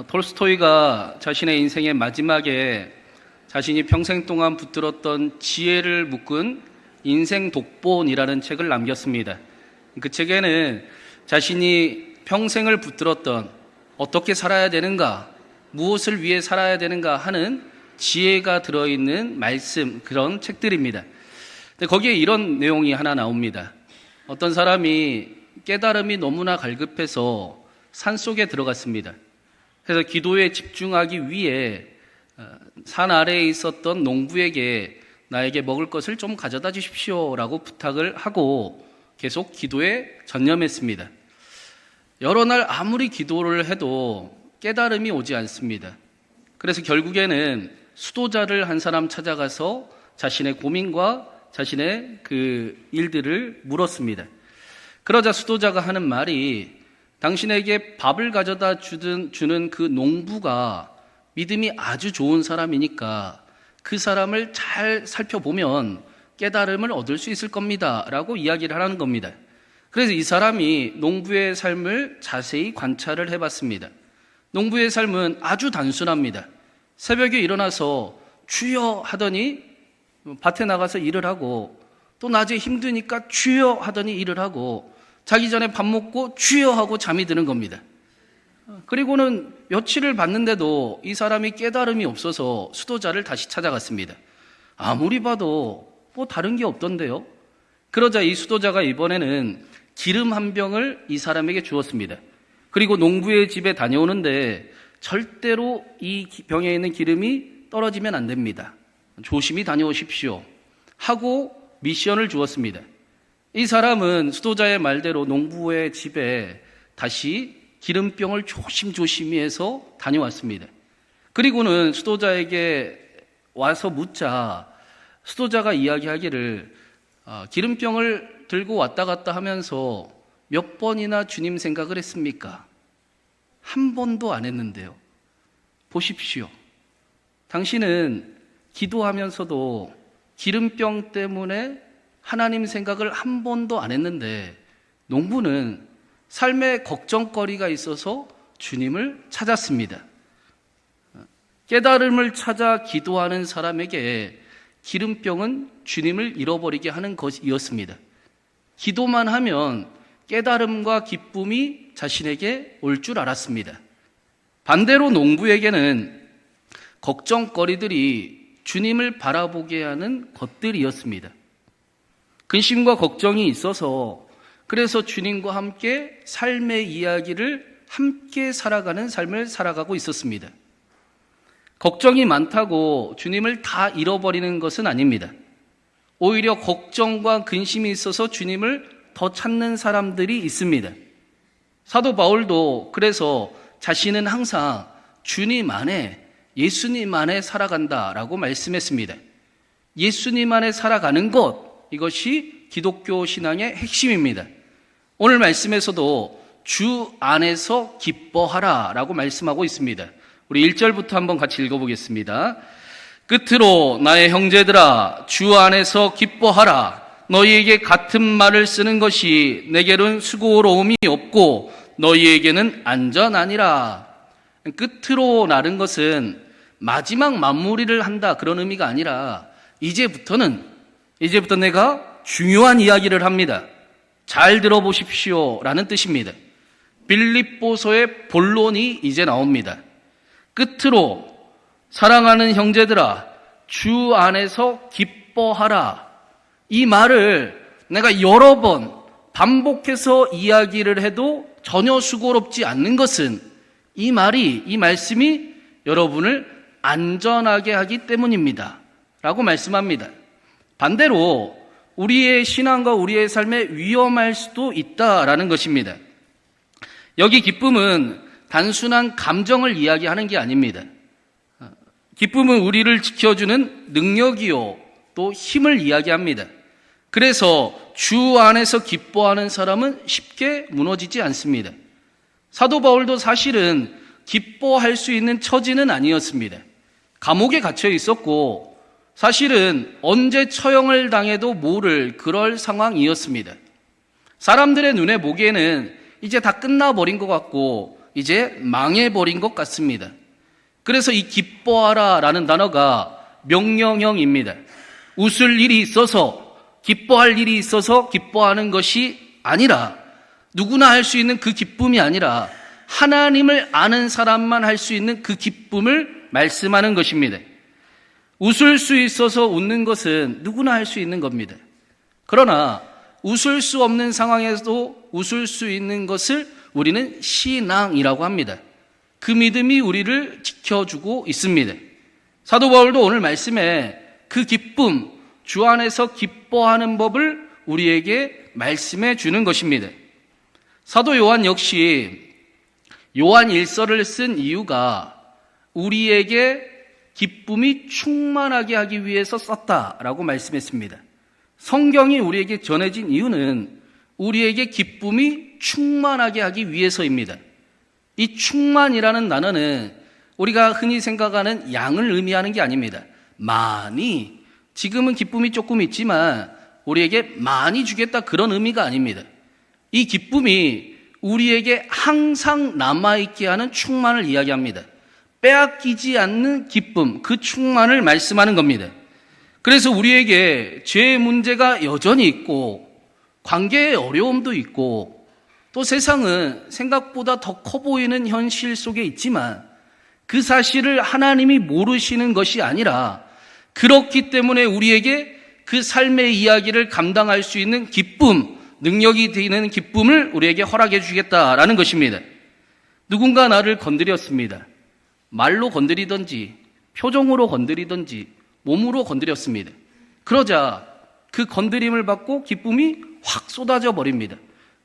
톨스토이가 자신의 인생의 마지막에 자신이 평생 동안 붙들었던 지혜를 묶은 인생 독본이라는 책을 남겼습니다. 그 책에는 자신이 평생을 붙들었던 어떻게 살아야 되는가, 무엇을 위해 살아야 되는가 하는 지혜가 들어있는 말씀, 그런 책들입니다. 근데 거기에 이런 내용이 하나 나옵니다. 어떤 사람이 깨달음이 너무나 갈급해서 산속에 들어갔습니다. 그래서 기도에 집중하기 위해 산 아래에 있었던 농부에게 나에게 먹을 것을 좀 가져다 주십시오 라고 부탁을 하고 계속 기도에 전념했습니다. 여러 날 아무리 기도를 해도 깨달음이 오지 않습니다. 그래서 결국에는 수도자를 한 사람 찾아가서 자신의 고민과 자신의 그 일들을 물었습니다. 그러자 수도자가 하는 말이, 당신에게 밥을 가져다 주는 그 농부가 믿음이 아주 좋은 사람이니까 그 사람을 잘 살펴보면 깨달음을 얻을 수 있을 겁니다 라고 이야기를 하는 겁니다. 그래서 이 사람이 농부의 삶을 자세히 관찰을 해봤습니다. 농부의 삶은 아주 단순합니다. 새벽에 일어나서 주여 하더니 밭에 나가서 일을 하고, 또 낮에 힘드니까 주여 하더니 일을 하고, 자기 전에 밥 먹고 주여 하고 잠이 드는 겁니다. 그리고는 며칠을 봤는데도 이 사람이 깨달음이 없어서 수도자를 다시 찾아갔습니다. 아무리 봐도 뭐 다른 게 없던데요. 그러자 이 수도자가 이번에는 기름 한 병을 이 사람에게 주었습니다. 그리고 농부의 집에 다녀오는데 절대로 이 병에 있는 기름이 떨어지면 안 됩니다. 조심히 다녀오십시오 하고 미션을 주었습니다. 이 사람은 수도자의 말대로 농부의 집에 다시 기름병을 조심조심히 해서 다녀왔습니다. 그리고는 수도자에게 와서 묻자 수도자가 이야기하기를, 기름병을 들고 왔다 갔다 하면서 몇 번이나 주님 생각을 했습니까? 한 번도 안 했는데요. 보십시오. 당신은 기도하면서도 기름병 때문에 하나님 생각을 한 번도 안 했는데, 농부는 삶에 걱정거리가 있어서 주님을 찾았습니다. 깨달음을 찾아 기도하는 사람에게 기름병은 주님을 잃어버리게 하는 것이었습니다. 기도만 하면 깨달음과 기쁨이 자신에게 올 줄 알았습니다. 반대로 농부에게는 걱정거리들이 주님을 바라보게 하는 것들이었습니다. 근심과 걱정이 있어서, 그래서 주님과 함께 삶의 이야기를 함께 살아가는 삶을 살아가고 있었습니다. 걱정이 많다고 주님을 다 잃어버리는 것은 아닙니다. 오히려 걱정과 근심이 있어서 주님을 더 찾는 사람들이 있습니다. 사도 바울도 그래서 자신은 항상 주님 안에, 예수님 안에 살아간다라고 말씀했습니다. 예수님 안에 살아가는 것, 이것이 기독교 신앙의 핵심입니다. 오늘 말씀에서도 주 안에서 기뻐하라 라고 말씀하고 있습니다. 우리 1절부터 한번 같이 읽어보겠습니다. 끝으로 나의 형제들아, 주 안에서 기뻐하라. 너희에게 같은 말을 쓰는 것이 내게는 수고로움이 없고 너희에게는 안전하니라. 끝으로 나른 것은 마지막 마무리를 한다, 그런 의미가 아니라 이제부터 내가 중요한 이야기를 합니다. 잘 들어보십시오 라는 뜻입니다. 빌립보서의 본론이 이제 나옵니다. 끝으로 사랑하는 형제들아, 주 안에서 기뻐하라. 이 말을 내가 여러 번 반복해서 이야기를 해도 전혀 수고롭지 않는 것은 이 말씀이 여러분을 안전하게 하기 때문입니다 라고 말씀합니다. 반대로 우리의 신앙과 우리의 삶에 위험할 수도 있다라는 것입니다. 여기 기쁨은 단순한 감정을 이야기하는 게 아닙니다. 기쁨은 우리를 지켜주는 능력이요, 또 힘을 이야기합니다. 그래서 주 안에서 기뻐하는 사람은 쉽게 무너지지 않습니다. 사도 바울도 사실은 기뻐할 수 있는 처지는 아니었습니다. 감옥에 갇혀 있었고 사실은 언제 처형을 당해도 모를 그럴 상황이었습니다. 사람들의 눈에 보기에는 이제 다 끝나버린 것 같고 이제 망해버린 것 같습니다. 그래서 이 기뻐하라 라는 단어가 명령형입니다. 웃을 일이 있어서, 기뻐할 일이 있어서 기뻐하는 것이 아니라, 누구나 할 수 있는 그 기쁨이 아니라 하나님을 아는 사람만 할 수 있는 그 기쁨을 말씀하는 것입니다. 웃을 수 있어서 웃는 것은 누구나 할 수 있는 겁니다. 그러나 웃을 수 없는 상황에서도 웃을 수 있는 것을 우리는 신앙이라고 합니다. 그 믿음이 우리를 지켜주고 있습니다. 사도 바울도 오늘 말씀에 그 기쁨, 주 안에서 기뻐하는 법을 우리에게 말씀해 주는 것입니다. 사도 요한 역시 요한 1서를 쓴 이유가 우리에게 기쁨이 충만하게 하기 위해서 썼다라고 말씀했습니다. 성경이 우리에게 전해진 이유는 우리에게 기쁨이 충만하게 하기 위해서입니다. 이 충만이라는 단어는 우리가 흔히 생각하는 양을 의미하는 게 아닙니다. 많이, 지금은 기쁨이 조금 있지만 우리에게 많이 주겠다, 그런 의미가 아닙니다. 이 기쁨이 우리에게 항상 남아있게 하는 충만을 이야기합니다. 빼앗기지 않는 기쁨, 그 충만을 말씀하는 겁니다. 그래서 우리에게 죄의 문제가 여전히 있고, 관계의 어려움도 있고, 또 세상은 생각보다 더 커 보이는 현실 속에 있지만 그 사실을 하나님이 모르시는 것이 아니라, 그렇기 때문에 우리에게 그 삶의 이야기를 감당할 수 있는 기쁨, 능력이 되는 기쁨을 우리에게 허락해 주겠다라는 것입니다. 누군가 나를 건드렸습니다. 말로 건드리든지 표정으로 건드리든지 몸으로 건드렸습니다. 그러자 그 건드림을 받고 기쁨이 확 쏟아져 버립니다.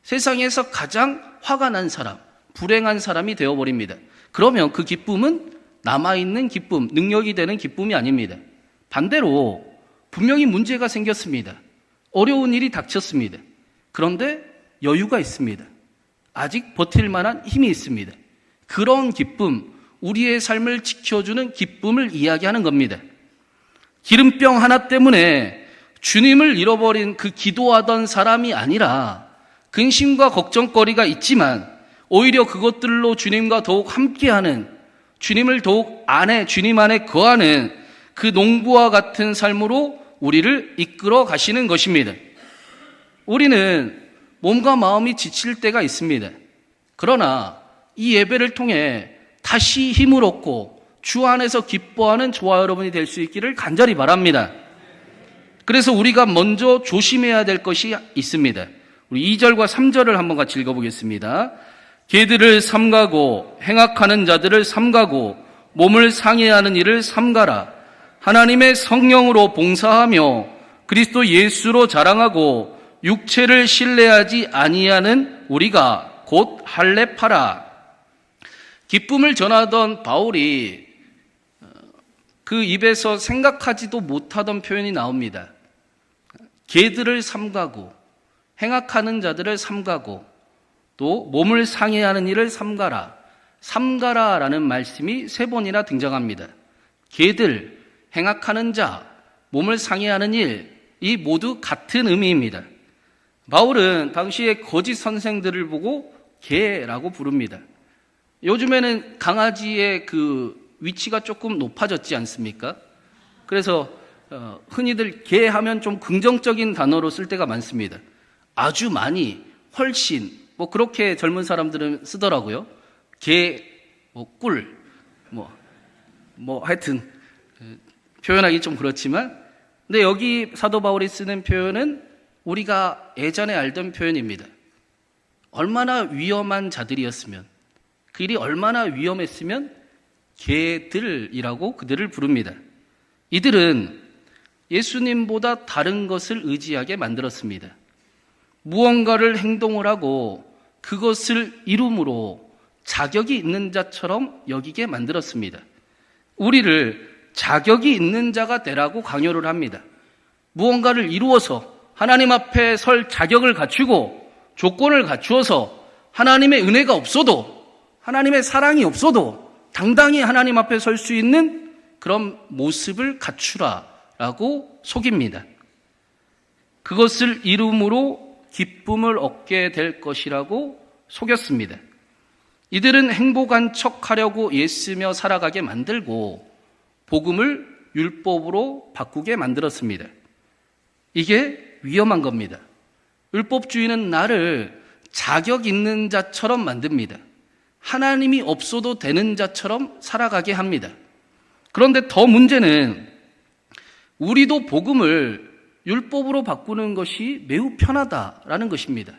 세상에서 가장 화가 난 사람, 불행한 사람이 되어버립니다. 그러면 그 기쁨은 남아있는 기쁨, 능력이 되는 기쁨이 아닙니다. 반대로 분명히 문제가 생겼습니다. 어려운 일이 닥쳤습니다. 그런데 여유가 있습니다. 아직 버틸 만한 힘이 있습니다. 그런 기쁨, 우리의 삶을 지켜주는 기쁨을 이야기하는 겁니다. 기름병 하나 때문에 주님을 잃어버린 그 기도하던 사람이 아니라 근심과 걱정거리가 있지만 오히려 그것들로 주님과 더욱 함께하는, 주님을 더욱 주님 안에 거하는 그 농부와 같은 삶으로 우리를 이끌어 가시는 것입니다. 우리는 몸과 마음이 지칠 때가 있습니다. 그러나 이 예배를 통해 다시 힘을 얻고 주 안에서 기뻐하는 저와 여러분이 될 수 있기를 간절히 바랍니다. 그래서 우리가 먼저 조심해야 될 것이 있습니다. 우리 2절과 3절을 한번 같이 읽어보겠습니다. 개들을 삼가고 행악하는 자들을 삼가고 몸을 상해하는 일을 삼가라. 하나님의 성령으로 봉사하며 그리스도 예수로 자랑하고 육체를 신뢰하지 아니하는 우리가 곧 할례파라. 기쁨을 전하던 바울이 그 입에서 생각하지도 못하던 표현이 나옵니다. 개들을 삼가고 행악하는 자들을 삼가고 또 몸을 상해하는 일을 삼가라. 삼가라라는 말씀이 3번이나 등장합니다. 개들, 행악하는 자, 몸을 상해하는 일, 이 모두 같은 의미입니다. 바울은 당시에 거짓 선생들을 보고 개라고 부릅니다. 요즘에는 강아지의 그 위치가 조금 높아졌지 않습니까? 그래서 흔히들 개 하면 좀 긍정적인 단어로 쓸 때가 많습니다. 아주 많이, 훨씬, 뭐 그렇게 젊은 사람들은 쓰더라고요. 개, 꿀, 하여튼 표현하기 좀 그렇지만, 근데 여기 사도 바울이 쓰는 표현은 우리가 예전에 알던 표현입니다. 얼마나 위험한 자들이었으면, 그 일이 얼마나 위험했으면 개들이라고 그들을 부릅니다. 이들은 예수님보다 다른 것을 의지하게 만들었습니다. 무언가를 행동을 하고 그것을 이룸으로 자격이 있는 자처럼 여기게 만들었습니다. 우리를 자격이 있는 자가 되라고 강요를 합니다. 무언가를 이루어서 하나님 앞에 설 자격을 갖추고 조건을 갖추어서 하나님의 은혜가 없어도, 하나님의 사랑이 없어도 당당히 하나님 앞에 설 수 있는 그런 모습을 갖추라라고 속입니다. 그것을 이룸으로 기쁨을 얻게 될 것이라고 속였습니다. 이들은 행복한 척하려고 애쓰며 살아가게 만들고 복음을 율법으로 바꾸게 만들었습니다. 이게 위험한 겁니다. 율법주의는 나를 자격 있는 자처럼 만듭니다. 하나님이 없어도 되는 자처럼 살아가게 합니다. 그런데 더 문제는 우리도 복음을 율법으로 바꾸는 것이 매우 편하다라는 것입니다.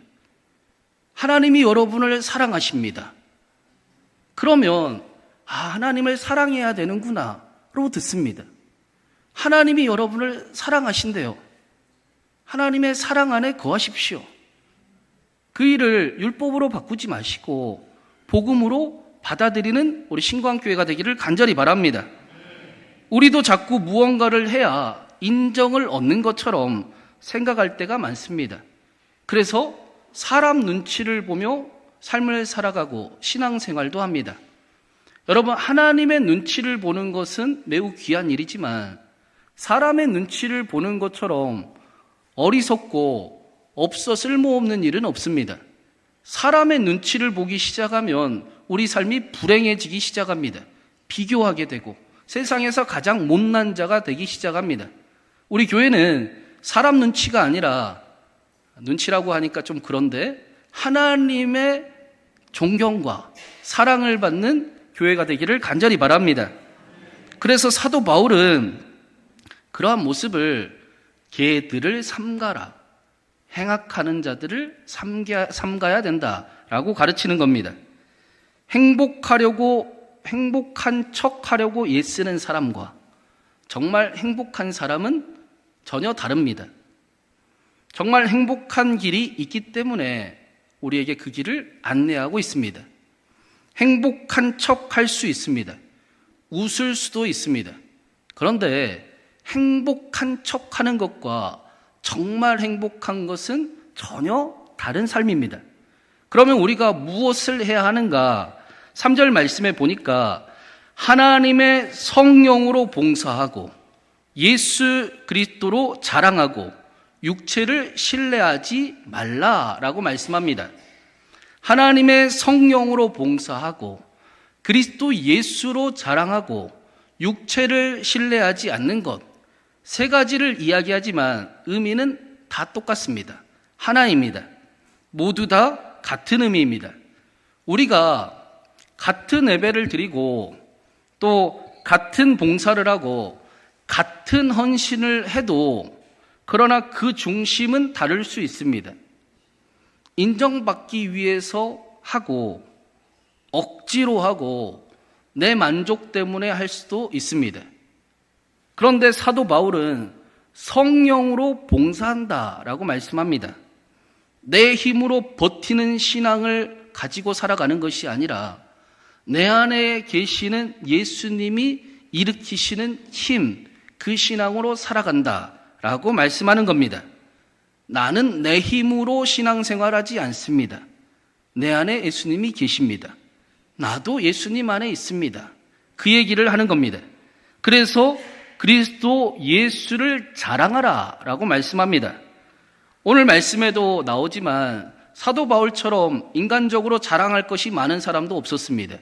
하나님이 여러분을 사랑하십니다. 그러면 하나님을 사랑해야 되는구나로 듣습니다. 하나님이 여러분을 사랑하신대요. 하나님의 사랑 안에 거하십시오. 그 일을 율법으로 바꾸지 마시고 복음으로 받아들이는 우리 신광교회가 되기를 간절히 바랍니다. 우리도 자꾸 무언가를 해야 인정을 얻는 것처럼 생각할 때가 많습니다. 그래서 사람 눈치를 보며 삶을 살아가고 신앙생활도 합니다. 여러분, 하나님의 눈치를 보는 것은 매우 귀한 일이지만 사람의 눈치를 보는 것처럼 어리석고 없어 쓸모없는 일은 없습니다. 사람의 눈치를 보기 시작하면 우리 삶이 불행해지기 시작합니다. 비교하게 되고 세상에서 가장 못난 자가 되기 시작합니다. 우리 교회는 사람 눈치가 아니라, 눈치라고 하니까 좀 그런데, 하나님의 존경과 사랑을 받는 교회가 되기를 간절히 바랍니다. 그래서 사도 바울은 그러한 모습을 개들을 삼가라, 행악하는 자들을 삼가야 된다라고 가르치는 겁니다. 행복한 척하려고 애쓰는 사람과 정말 행복한 사람은 전혀 다릅니다. 정말 행복한 길이 있기 때문에 우리에게 그 길을 안내하고 있습니다. 행복한 척 할 수 있습니다. 웃을 수도 있습니다. 그런데 행복한 척 하는 것과 정말 행복한 것은 전혀 다른 삶입니다. 그러면 우리가 무엇을 해야 하는가? 3절 말씀에 보니까 하나님의 성령으로 봉사하고 예수 그리스도로 자랑하고 육체를 신뢰하지 말라라고 말씀합니다. 하나님의 성령으로 봉사하고 그리스도 예수로 자랑하고 육체를 신뢰하지 않는 것, 세 가지를 이야기하지만 의미는 다 똑같습니다. 하나입니다. 모두 다 같은 의미입니다. 우리가 같은 예배를 드리고 또 같은 봉사를 하고 같은 헌신을 해도 그러나 그 중심은 다를 수 있습니다. 인정받기 위해서 하고 억지로 하고 내 만족 때문에 할 수도 있습니다. 그런데 사도 바울은 성령으로 봉사한다라고 말씀합니다. 내 힘으로 버티는 신앙을 가지고 살아가는 것이 아니라 내 안에 계시는 예수님이 일으키시는 힘, 그 신앙으로 살아간다라고 말씀하는 겁니다. 나는 내 힘으로 신앙생활하지 않습니다. 내 안에 예수님이 계십니다. 나도 예수님 안에 있습니다. 그 얘기를 하는 겁니다. 그래서 그리스도 예수를 자랑하라 라고 말씀합니다. 오늘 말씀에도 나오지만 사도 바울처럼 인간적으로 자랑할 것이 많은 사람도 없었습니다.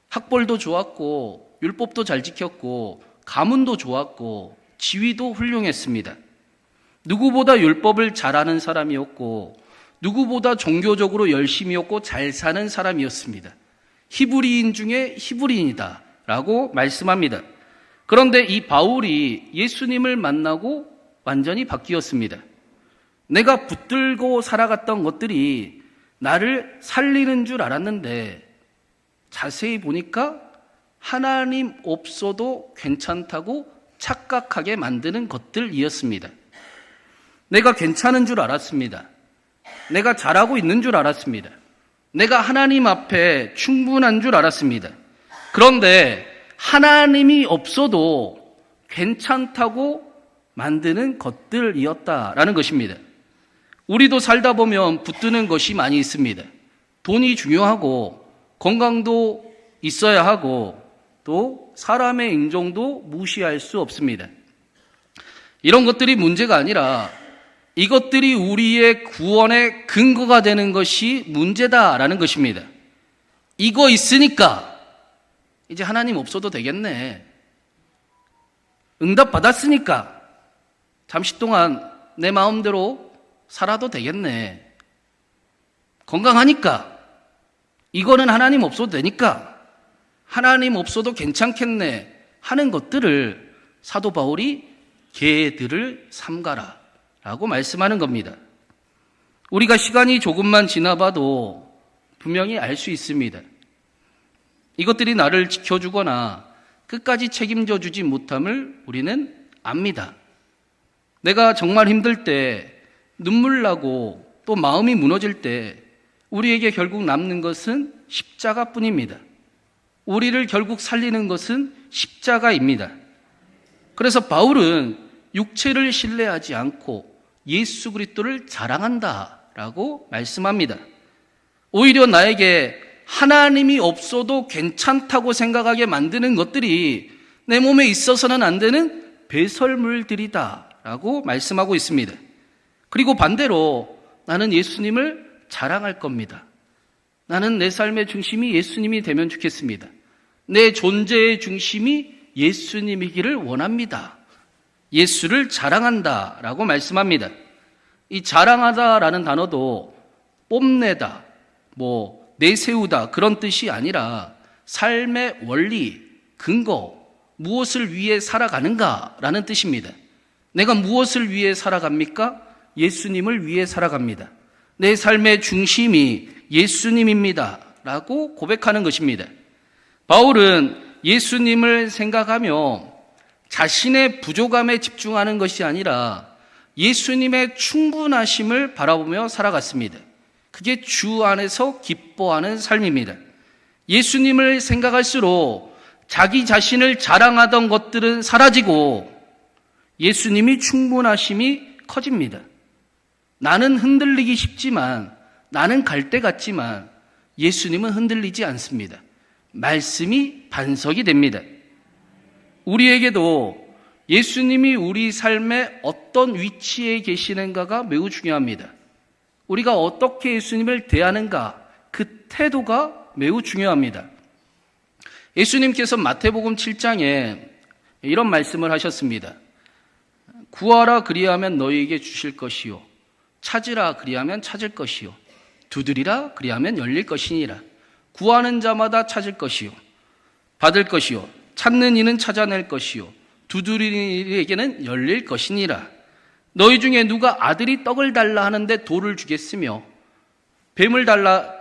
학벌도 좋았고 율법도 잘 지켰고 가문도 좋았고 지위도 훌륭했습니다. 누구보다 율법을 잘하는 사람이었고 누구보다 종교적으로 열심히였고 잘 사는 사람이었습니다. 히브리인 중에 히브리인이다 라고 말씀합니다. 그런데 이 바울이 예수님을 만나고 완전히 바뀌었습니다. 내가 붙들고 살아갔던 것들이 나를 살리는 줄 알았는데 자세히 보니까 하나님 없어도 괜찮다고 착각하게 만드는 것들이었습니다. 내가 괜찮은 줄 알았습니다. 내가 잘하고 있는 줄 알았습니다. 내가 하나님 앞에 충분한 줄 알았습니다. 그런데 하나님이 없어도 괜찮다고 만드는 것들이었다라는 것입니다. 우리도 살다 보면 붙드는 것이 많이 있습니다. 돈이 중요하고 건강도 있어야 하고 또 사람의 인정도 무시할 수 없습니다. 이런 것들이 문제가 아니라 이것들이 우리의 구원의 근거가 되는 것이 문제다라는 것입니다. 이거 있으니까 이제 하나님 없어도 되겠네. 응답 받았으니까 잠시 동안 내 마음대로 살아도 되겠네. 건강하니까 이거는 하나님 없어도 되니까 하나님 없어도 괜찮겠네 하는 것들을 사도 바울이 개들을 삼가라 라고 말씀하는 겁니다. 우리가 시간이 조금만 지나봐도 분명히 알 수 있습니다. 이것들이 나를 지켜주거나 끝까지 책임져 주지 못함을 우리는 압니다. 내가 정말 힘들 때, 눈물 나고 또 마음이 무너질 때 우리에게 결국 남는 것은 십자가뿐입니다. 우리를 결국 살리는 것은 십자가입니다. 그래서 바울은 육체를 신뢰하지 않고 예수 그리스도를 자랑한다라고 말씀합니다. 오히려 나에게 하나님이 없어도 괜찮다고 생각하게 만드는 것들이 내 몸에 있어서는 안 되는 배설물들이다라고 말씀하고 있습니다. 그리고 반대로 나는 예수님을 자랑할 겁니다. 나는 내 삶의 중심이 예수님이 되면 좋겠습니다. 내 존재의 중심이 예수님이기를 원합니다. 예수를 자랑한다라고 말씀합니다. 이 자랑하다라는 단어도 뽐내다, 내세우다 그런 뜻이 아니라 삶의 원리, 근거, 무엇을 위해 살아가는가라는 뜻입니다. 내가 무엇을 위해 살아갑니까? 예수님을 위해 살아갑니다. 내 삶의 중심이 예수님입니다 라고 고백하는 것입니다. 바울은 예수님을 생각하며 자신의 부족함에 집중하는 것이 아니라 예수님의 충분하심을 바라보며 살아갔습니다. 그게 주 안에서 기뻐하는 삶입니다. 예수님을 생각할수록 자기 자신을 자랑하던 것들은 사라지고 예수님이 충분하심이 커집니다. 나는 흔들리기 쉽지만, 나는 갈대 같지만 예수님은 흔들리지 않습니다. 말씀이 반석이 됩니다. 우리에게도 예수님이 우리 삶의 어떤 위치에 계시는가가 매우 중요합니다. 우리가 어떻게 예수님을 대하는가, 그 태도가 매우 중요합니다. 예수님께서 마태복음 7장에 이런 말씀을 하셨습니다. 구하라 그리하면 너희에게 주실 것이요, 찾으라 그리하면 찾을 것이요, 두드리라 그리하면 열릴 것이니라. 구하는 자마다 찾을 것이요, 받을 것이요, 찾는 이는 찾아낼 것이요, 두드리는 이에게는 열릴 것이니라. 너희 중에 누가 아들이 떡을 달라 하는데 돌을 주겠으며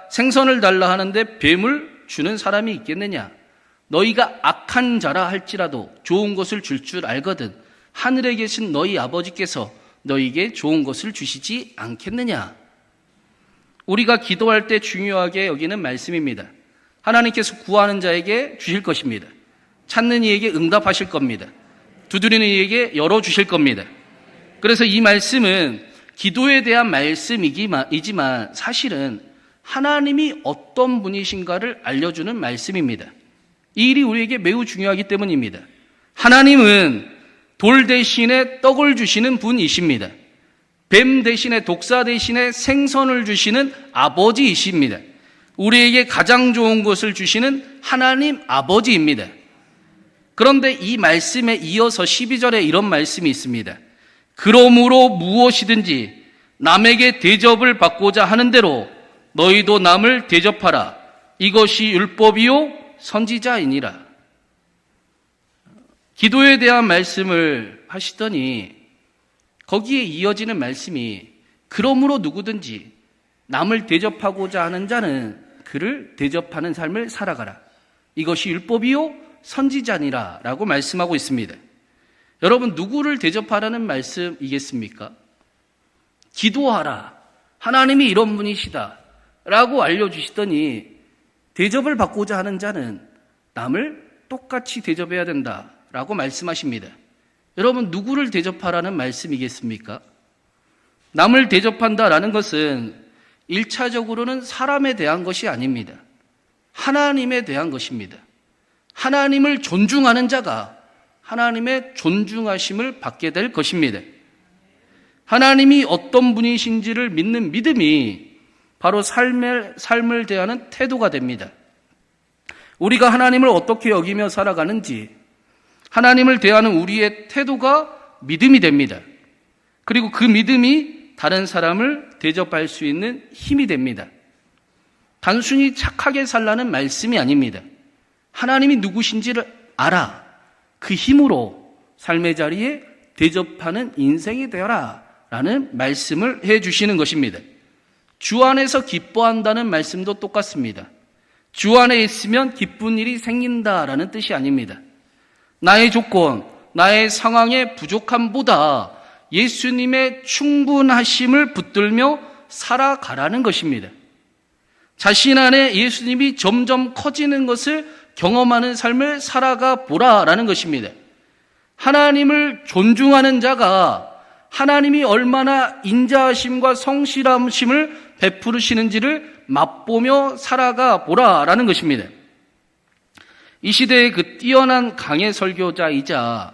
생선을 달라 하는데 뱀을 주는 사람이 있겠느냐? 너희가 악한 자라 할지라도 좋은 것을 줄 줄 알거든 하늘에 계신 너희 아버지께서 너희에게 좋은 것을 주시지 않겠느냐? 우리가 기도할 때 중요하게 여기는 말씀입니다. 하나님께서 구하는 자에게 주실 것입니다. 찾는 이에게 응답하실 겁니다. 두드리는 이에게 열어주실 겁니다. 그래서 이 말씀은 기도에 대한 말씀이지만 사실은 하나님이 어떤 분이신가를 알려주는 말씀입니다. 이 일이 우리에게 매우 중요하기 때문입니다. 하나님은 돌 대신에 떡을 주시는 분이십니다. 뱀 대신에 독사 대신에 생선을 주시는 아버지이십니다. 우리에게 가장 좋은 것을 주시는 하나님 아버지입니다. 그런데 이 말씀에 이어서 12절에 이런 말씀이 있습니다. 그러므로 무엇이든지 남에게 대접을 받고자 하는 대로 너희도 남을 대접하라. 이것이 율법이요 선지자이니라. 기도에 대한 말씀을 하시더니 거기에 이어지는 말씀이 그러므로 누구든지 남을 대접하고자 하는 자는 그를 대접하는 삶을 살아가라. 이것이 율법이요 선지자니라 라고 말씀하고 있습니다. 여러분, 누구를 대접하라는 말씀이겠습니까? 기도하라. 하나님이 이런 분이시다 라고 알려주시더니 대접을 받고자 하는 자는 남을 똑같이 대접해야 된다 라고 말씀하십니다. 여러분, 누구를 대접하라는 말씀이겠습니까? 남을 대접한다라는 것은 1차적으로는 사람에 대한 것이 아닙니다. 하나님에 대한 것입니다. 하나님을 존중하는 자가 하나님의 존중하심을 받게 될 것입니다. 하나님이 어떤 분이신지를 믿는 믿음이 바로 삶을 대하는 태도가 됩니다. 우리가 하나님을 어떻게 여기며 살아가는지, 하나님을 대하는 우리의 태도가 믿음이 됩니다. 그리고 그 믿음이 다른 사람을 대접할 수 있는 힘이 됩니다. 단순히 착하게 살라는 말씀이 아닙니다. 하나님이 누구신지를 알아. 그 힘으로 삶의 자리에 대접하는 인생이 되어라 라는 말씀을 해주시는 것입니다. 주 안에서 기뻐한다는 말씀도 똑같습니다. 주 안에 있으면 기쁜 일이 생긴다라는 뜻이 아닙니다. 나의 조건, 나의 상황의 부족함보다 예수님의 충분하심을 붙들며 살아가라는 것입니다. 자신 안에 예수님이 점점 커지는 것을 경험하는 삶을 살아가 보라라는 것입니다. 하나님을 존중하는 자가 하나님이 얼마나 인자하심과 성실하심을 베푸시는지를 맛보며 살아가 보라라는 것입니다. 이 시대의 그 뛰어난 강해 설교자이자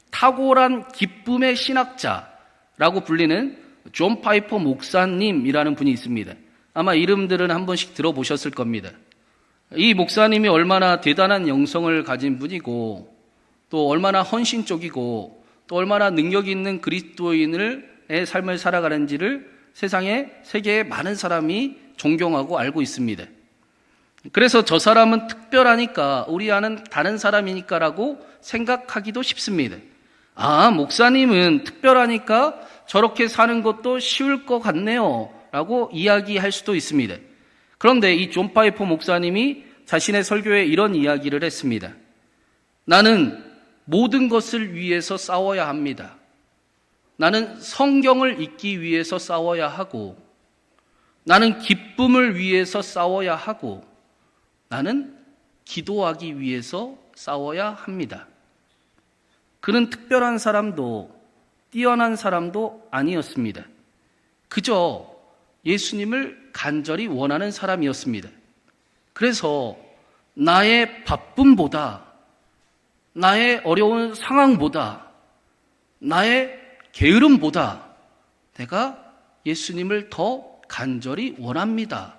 탁월한 기쁨의 신학자라고 불리는 존 파이퍼 목사님이라는 분이 있습니다. 아마 이름들은 한 번씩 들어보셨을 겁니다. 이 목사님이 얼마나 대단한 영성을 가진 분이고 또 얼마나 헌신적이고 또 얼마나 능력 있는 그리스도인의 삶을 살아가는지를 세계의 많은 사람이 존경하고 알고 있습니다. 그래서 저 사람은 특별하니까 우리 아는 다른 사람이니까라고 생각하기도 쉽습니다. 아, 목사님은 특별하니까 저렇게 사는 것도 쉬울 것 같네요 라고 이야기할 수도 있습니다. 그런데 이 존 파이퍼 목사님이 자신의 설교에 이런 이야기를 했습니다. 나는 모든 것을 위해서 싸워야 합니다. 나는 성경을 읽기 위해서 싸워야 하고, 나는 기쁨을 위해서 싸워야 하고, 나는 기도하기 위해서 싸워야 합니다. 그는 특별한 사람도 뛰어난 사람도 아니었습니다. 그저 예수님을 간절히 원하는 사람이었습니다. 그래서 나의 바쁨보다, 나의 어려운 상황보다, 나의 게으름보다 내가 예수님을 더 간절히 원합니다.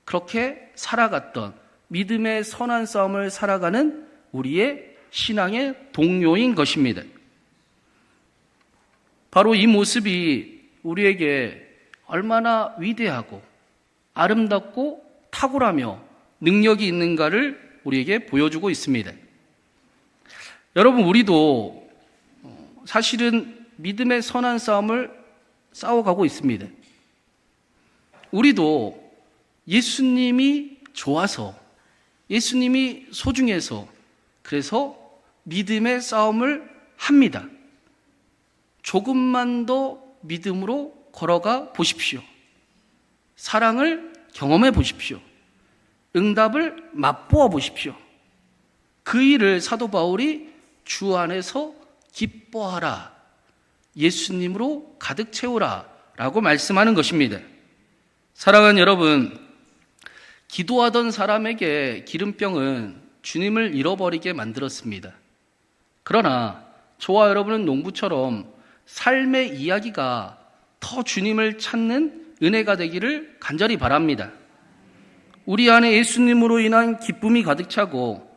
그렇게 살아갔던 믿음의 선한 싸움을 살아가는 우리의 신앙의 동료인 것입니다. 바로 이 모습이 우리에게 얼마나 위대하고 아름답고 탁월하며 능력이 있는가를 우리에게 보여주고 있습니다. 여러분, 우리도 사실은 믿음의 선한 싸움을 싸워가고 있습니다. 우리도 예수님이 좋아서, 예수님이 소중해서, 그래서 믿음의 싸움을 합니다. 조금만 더 믿음으로 걸어가 보십시오. 사랑을 경험해 보십시오. 응답을 맛보아 보십시오. 그 일을 사도 바울이 주 안에서 기뻐하라, 예수님으로 가득 채우라 라고 말씀하는 것입니다. 사랑하는 여러분, 기도하던 사람에게 기름병은 주님을 잃어버리게 만들었습니다. 그러나 저와 여러분은 농부처럼 삶의 이야기가 더 주님을 찾는 은혜가 되기를 간절히 바랍니다. 우리 안에 예수님으로 인한 기쁨이 가득 차고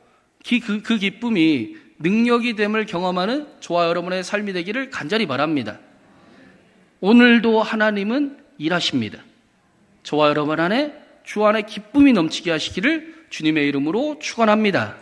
그 기쁨이 능력이 됨을 경험하는 저와 여러분의 삶이 되기를 간절히 바랍니다. 오늘도 하나님은 일하십니다. 저와 여러분 안에 주 안에 기쁨이 넘치게 하시기를 주님의 이름으로 축원합니다.